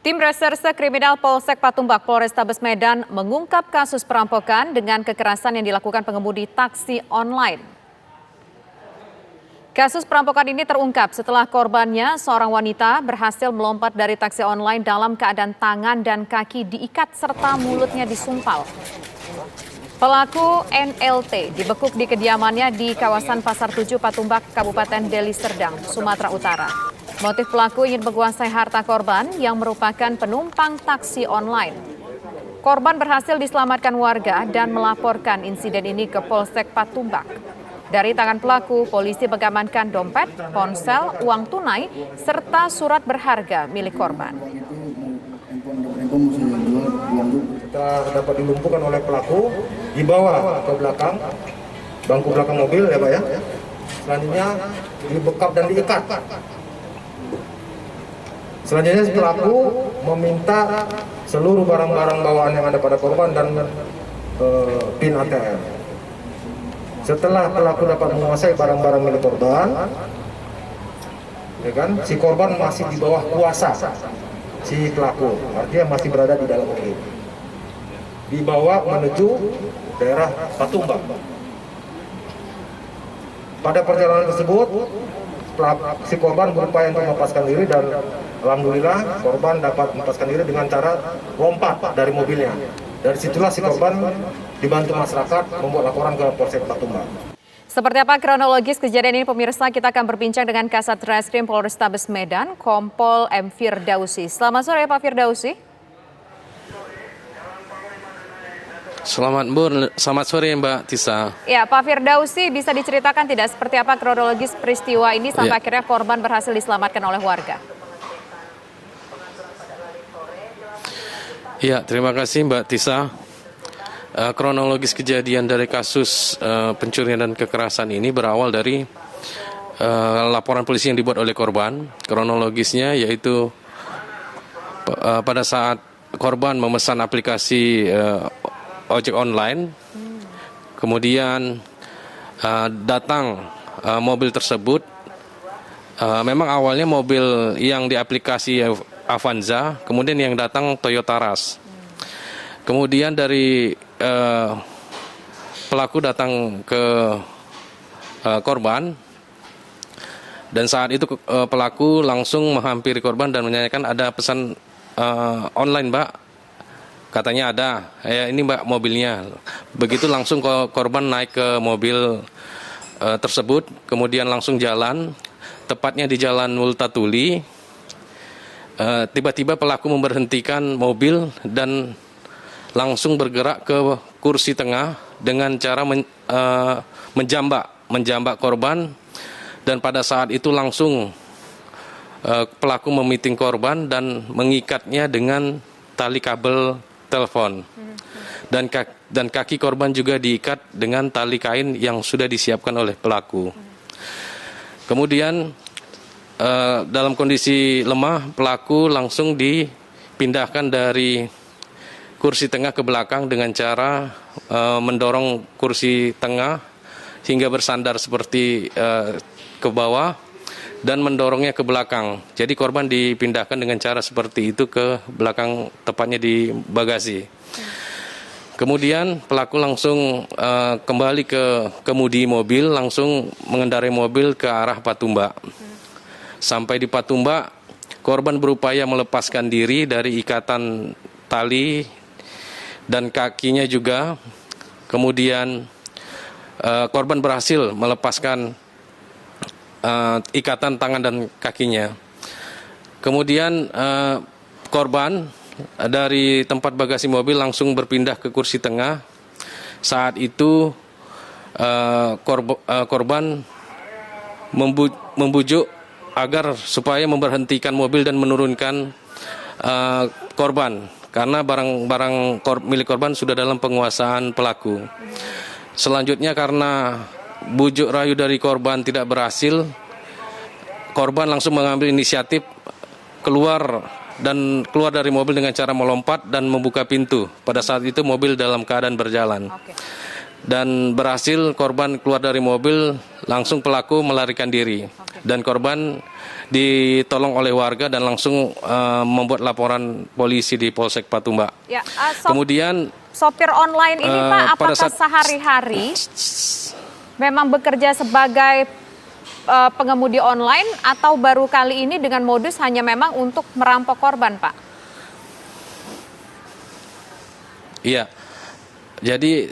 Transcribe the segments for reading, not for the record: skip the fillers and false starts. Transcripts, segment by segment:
Tim Reserse Kriminal Polsek Patumbak Polrestabes Medan mengungkap kasus perampokan dengan kekerasan yang dilakukan pengemudi taksi online. Kasus perampokan ini terungkap setelah korbannya, seorang wanita, berhasil melompat dari taksi online dalam keadaan tangan dan kaki diikat serta mulutnya disumpal. Pelaku NLT dibekuk di kediamannya di kawasan Pasar 7 Patumbak, Kabupaten Deli Serdang, Sumatera Utara. Motif pelaku ingin menguasai harta korban yang merupakan penumpang taksi online. Korban berhasil diselamatkan warga dan melaporkan insiden ini ke Polsek Patumbak. Dari tangan pelaku, polisi mengamankan dompet, ponsel, uang tunai, serta surat berharga milik korban. Setelah dapat dilumpuhkan oleh pelaku, dibawa ke belakang, bangku belakang mobil ya Pak ya. Selanjutnya dibekap dan diikat. Selanjutnya pelaku meminta seluruh barang-barang bawaan yang ada pada korban dan PIN ATM. Setelah pelaku dapat menguasai barang-barang milik korban, ya kan, si korban masih di bawah kuasa si pelaku, artinya masih berada di dalam mobil. Dibawa menuju daerah Patumbak. Pada perjalanan tersebut, si korban berupaya untuk melepaskan diri dan alhamdulillah korban dapat melepaskan diri dengan cara lompat dari mobilnya. Dari situlah si korban dibantu masyarakat membuat laporan ke Polsek Patumbak. Seperti apa kronologis kejadian ini pemirsa, kita akan berbincang dengan Kasat Reskrim Polrestabes Medan, Kompol M. Firdausi. Selamat sore Pak Firdausi. Selamat sore Mbak Tisa. Ya, Pak Firdausi, bisa diceritakan tidak seperti apa kronologis peristiwa ini sampai akhirnya korban berhasil diselamatkan oleh warga? Ya, terima kasih Mbak Tisa. Kronologis kejadian dari kasus pencurian dan kekerasan ini berawal dari laporan polisi yang dibuat oleh korban. Kronologisnya yaitu pada saat korban memesan aplikasi ojek online, kemudian datang mobil tersebut. Memang awalnya mobil yang di aplikasi Avanza, kemudian yang datang Toyota Rush. Kemudian dari pelaku datang ke korban, dan saat itu pelaku langsung menghampiri korban dan menanyakan ada pesan online Mbak, katanya ada, ini Mbak mobilnya. Begitu langsung korban naik ke mobil tersebut, kemudian langsung jalan, tepatnya di Jalan Multatuli. Tiba-tiba pelaku memberhentikan mobil dan langsung bergerak ke kursi tengah dengan cara menjambak korban, dan pada saat itu langsung pelaku memiting korban dan mengikatnya dengan tali kabel telepon, dan kaki korban juga diikat dengan tali kain yang sudah disiapkan oleh pelaku. Kemudian dalam kondisi lemah, pelaku langsung dipindahkan dari kursi tengah ke belakang dengan cara mendorong kursi tengah hingga bersandar seperti ke bawah dan mendorongnya ke belakang. Jadi korban dipindahkan dengan cara seperti itu ke belakang, tepatnya di bagasi. Kemudian pelaku langsung kembali ke kemudi mobil, langsung mengendarai mobil ke arah Patumbak. Sampai di Patumbak, korban berupaya melepaskan diri dari ikatan tali dan kakinya juga. Kemudian korban berhasil melepaskan ikatan tangan dan kakinya. Kemudian korban dari tempat bagasi mobil langsung berpindah ke kursi tengah. Saat itu korban membujuk agar supaya memberhentikan mobil dan menurunkan korban, karena barang-barang milik korban sudah dalam penguasaan pelaku. Selanjutnya karena bujuk rayu dari korban tidak berhasil, korban langsung mengambil inisiatif keluar dari mobil dengan cara melompat dan membuka pintu. Pada saat itu mobil dalam keadaan berjalan. dan berhasil korban keluar dari mobil, langsung pelaku melarikan diri. Dan korban ditolong oleh warga dan langsung membuat laporan polisi di Polsek Patumbak. Ya, Kemudian sopir online ini Pak, apakah sehari-hari memang bekerja sebagai pengemudi online atau baru kali ini dengan modus hanya memang untuk merampok korban, Pak? Iya, jadi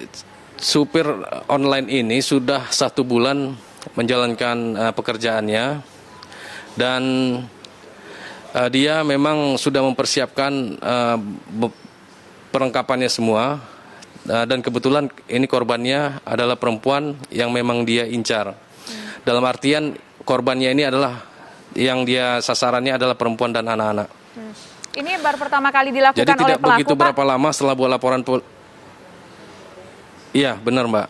supir online ini sudah 1 bulan menjalankan pekerjaannya dan dia memang sudah mempersiapkan perlengkapannya semua dan kebetulan ini korbannya adalah perempuan yang memang dia incar. Dalam artian korbannya ini adalah yang dia sasarannya adalah perempuan dan anak-anak. Ini baru pertama kali dilakukan jadi oleh pelaku, tidak begitu Pak? berapa lama setelah buat laporan Iya, benar, Mbak.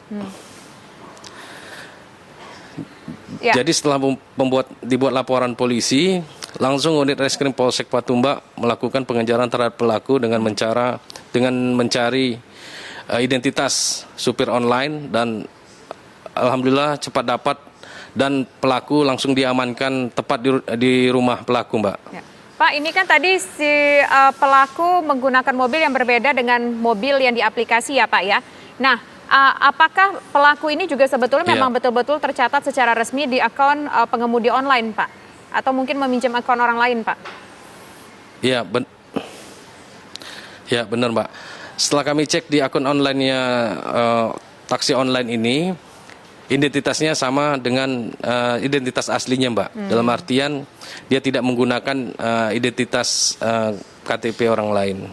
Ya. Jadi setelah dibuat laporan polisi, langsung unit reskrim Polsek Patumbak melakukan pengejaran terhadap pelaku dengan mencari identitas supir online dan alhamdulillah cepat dapat dan pelaku langsung diamankan tepat di rumah pelaku, Mbak. Ya. Pak, ini kan tadi si pelaku menggunakan mobil yang berbeda dengan mobil yang di aplikasi ya, Pak ya. Nah, apakah pelaku ini juga sebetulnya memang betul-betul tercatat secara resmi di akun pengemudi online, Pak? Atau mungkin meminjam akun orang lain, Pak? Iya, benar, Mbak. Setelah kami cek di akun online-nya taksi online ini, identitasnya sama dengan identitas aslinya, Mbak. Dalam artian dia tidak menggunakan identitas KTP orang lain.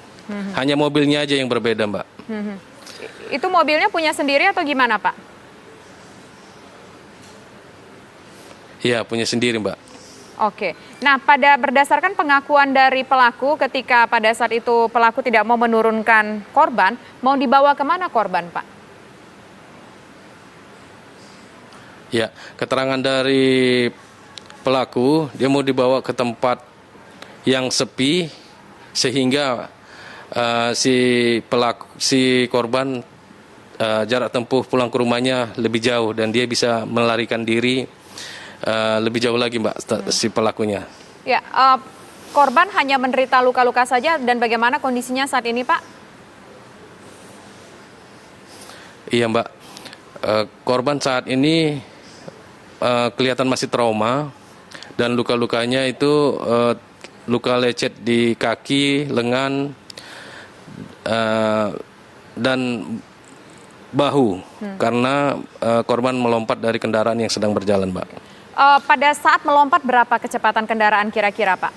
Hanya mobilnya aja yang berbeda, Mbak. Itu mobilnya punya sendiri atau gimana, Pak? Iya, punya sendiri, Mbak. Oke. Nah, berdasarkan pengakuan dari pelaku ketika pada saat itu pelaku tidak mau menurunkan korban, mau dibawa kemana korban, Pak? Ya, keterangan dari pelaku, dia mau dibawa ke tempat yang sepi sehingga si korban jarak tempuh pulang ke rumahnya lebih jauh dan dia bisa melarikan diri lebih jauh lagi, Mbak, si pelakunya. Ya, korban hanya menderita luka-luka saja dan bagaimana kondisinya saat ini, Pak? Iya, Mbak. Korban saat ini kelihatan masih trauma dan luka-lukanya itu luka lecet di kaki, lengan, dan bahu karena korban melompat dari kendaraan yang sedang berjalan, Mbak. Pada saat melompat berapa kecepatan kendaraan kira-kira, Pak?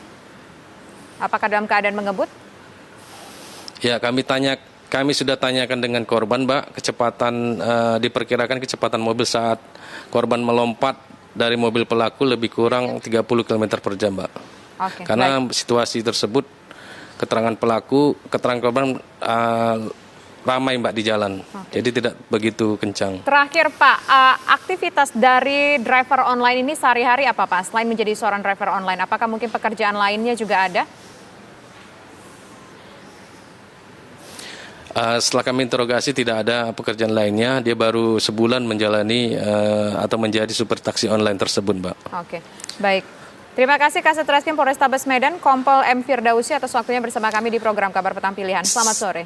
Apakah dalam keadaan mengebut? Ya, kami sudah tanyakan dengan korban, Mbak, diperkirakan kecepatan mobil saat korban melompat dari mobil pelaku lebih kurang 30 km per jam, Mbak. Oke, karena baik. Situasi tersebut, keterangan korban ramai, Mbak, di jalan. Jadi tidak begitu kencang. Terakhir, Pak, aktivitas dari driver online ini sehari-hari apa, Pak? Selain menjadi seorang driver online, apakah mungkin pekerjaan lainnya juga ada? Setelah kami interogasi tidak ada pekerjaan lainnya, dia baru sebulan menjalani atau menjadi supir taksi online tersebut, Mbak. Oke, baik. Terima kasih Kasat Reskrim Polrestabes Medan, Kompol M. Firdausi atas waktunya bersama kami di program Kabar Petang Pilihan. Selamat sore.